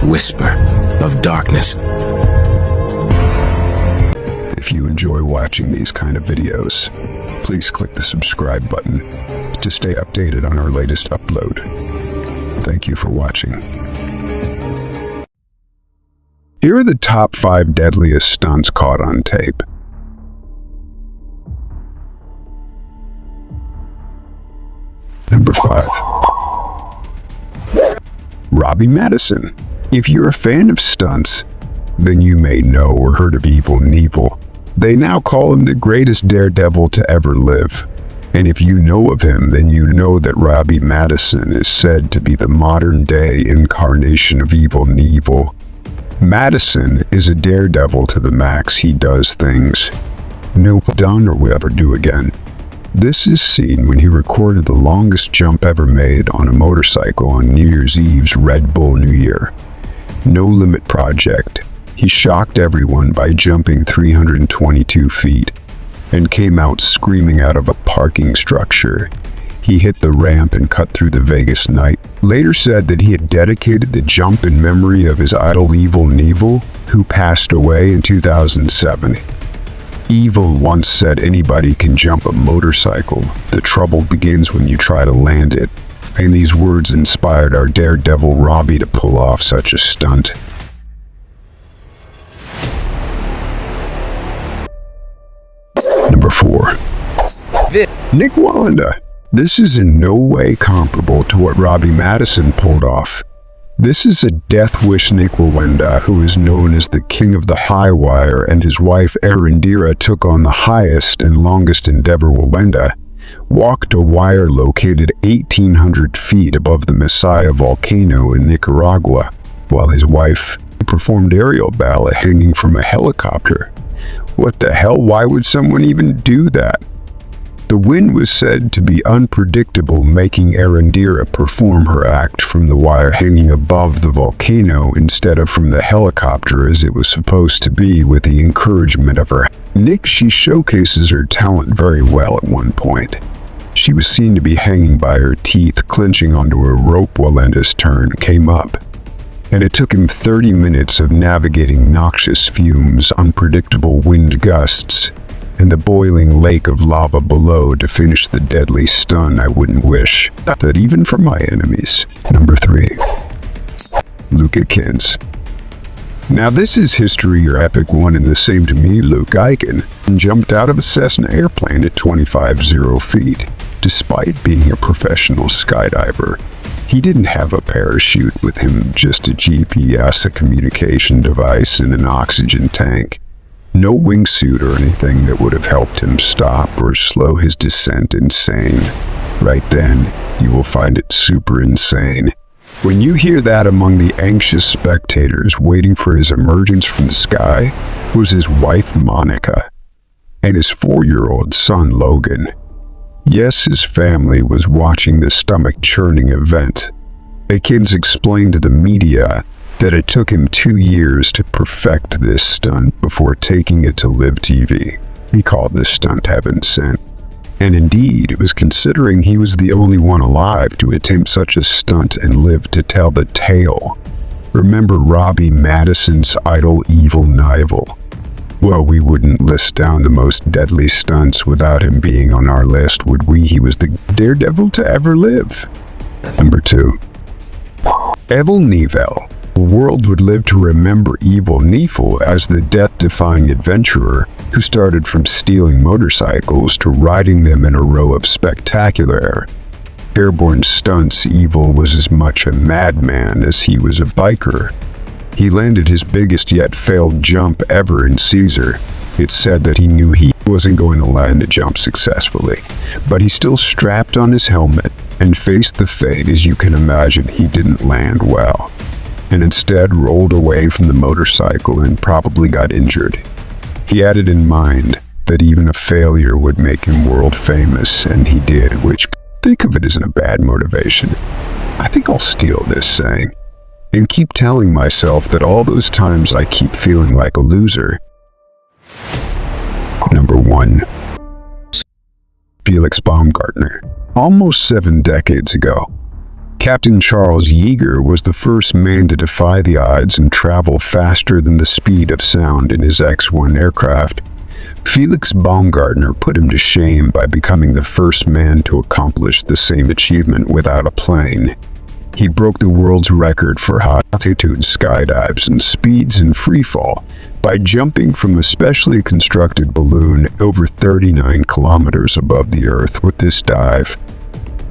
whisper of darkness. If you enjoy watching these kind of videos, please click the subscribe button to stay updated on our latest upload. Thank you for watching. Here are the top 5 deadliest stunts caught on tape. Number 5. Robbie Madison. If you're a fan of stunts, then you may know or heard of Evil Knievel. They now call him the greatest daredevil to ever live. And if you know of him, then you know that Robbie Madison is said to be the modern-day incarnation of Evil Knievel. Madison is a daredevil to the max. He does things no one done or will ever do again. This is seen when he recorded the longest jump ever made on a motorcycle on New Year's Eve's Red Bull New Year No Limit project. He shocked everyone by jumping 322 feet and came out screaming out of a parking structure. He hit the ramp and cut through the Vegas night. Later said that he had dedicated the jump in memory of his idol Evil Knievel, who passed away in 2007. Evil once said anybody can jump a motorcycle. The trouble begins when you try to land it. And these words inspired our daredevil Robbie to pull off such a stunt. Number 4. Nick Wallenda. This is in no way comparable to what Robbie Madison pulled off. This is a death wish. Nick Wallenda, who is known as the King of the High Wire, and his wife Arundira took on the highest and longest endeavor. Wallenda walked a wire located 1,800 feet above the Messiah volcano in Nicaragua, while his wife performed aerial ballet hanging from a helicopter. What the hell? Why would someone even do that? The wind was said to be unpredictable, making Arundira perform her act from the wire hanging above the volcano instead of from the helicopter as it was supposed to be, with the encouragement of her. She showcases her talent very well at one point. She was seen to be hanging by her teeth, clenching onto a rope. Wallenda's turn came up, and it took him 30 minutes of navigating noxious fumes, unpredictable wind gusts, and the boiling lake of lava below to finish the deadly stunt. I wouldn't wish that even for my enemies. Number 3. Luke Aikens. Now this is history or epic one and the same to me. Luke Aikens jumped out of a Cessna airplane at 25,000 feet. Despite being a professional skydiver, he didn't have a parachute with him, just a GPS, a communication device, and an oxygen tank. No wingsuit or anything that would have helped him stop or slow his descent. Insane. Right then, you will find it super insane. When you hear that, among the anxious spectators waiting for his emergence from the sky was his wife Monica and his 4-year-old son Logan. Yes, his family was watching the stomach-churning event. Aikens explained to the media that it took him 2 years to perfect this stunt before taking it to Live TV. He called this stunt heaven sent. And indeed, it was, considering he was the only one alive to attempt such a stunt and live to tell the tale. Remember Robbie Madison's idol Evil Knievel? Well, we wouldn't list down the most deadly stunts without him being on our list, would we? He was the daredevil to ever live. Number 2. Evil Knievel. The world would live to remember Evil Knievel as the death-defying adventurer who started from stealing motorcycles to riding them in a row of spectacular airborne stunts. Evil was as much a madman as he was a biker. He landed his biggest yet failed jump ever in Caesar. It's said that he knew he wasn't going to land a jump successfully, but he still strapped on his helmet and faced the fate. As you can imagine, he didn't land well, and instead rolled away from the motorcycle and probably got injured. He had it in mind that even a failure would make him world famous, and he did, which, think of it, isn't a bad motivation. I think I'll steal this saying and keep telling myself that all those times I keep feeling like a loser. Number 1. Felix Baumgartner. Almost 7 decades ago, Captain Charles Yeager was the first man to defy the odds and travel faster than the speed of sound in his X-1 aircraft. Felix Baumgartner put him to shame by becoming the first man to accomplish the same achievement without a plane. He broke the world's record for high-altitude skydives and speeds in freefall by jumping from a specially constructed balloon over 39 kilometers above the Earth with this dive.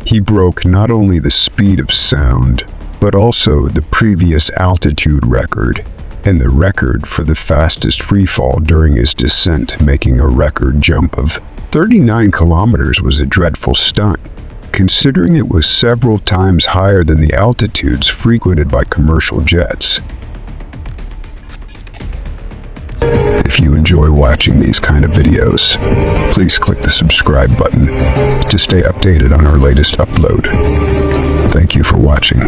He broke not only the speed of sound, but also the previous altitude record and the record for the fastest freefall during his descent. Making a record jump of 39 kilometers was a dreadful stunt, considering it was several times higher than the altitudes frequented by commercial jets. If you enjoy watching these kind of videos, please click the subscribe button to stay updated on our latest upload. Thank you for watching.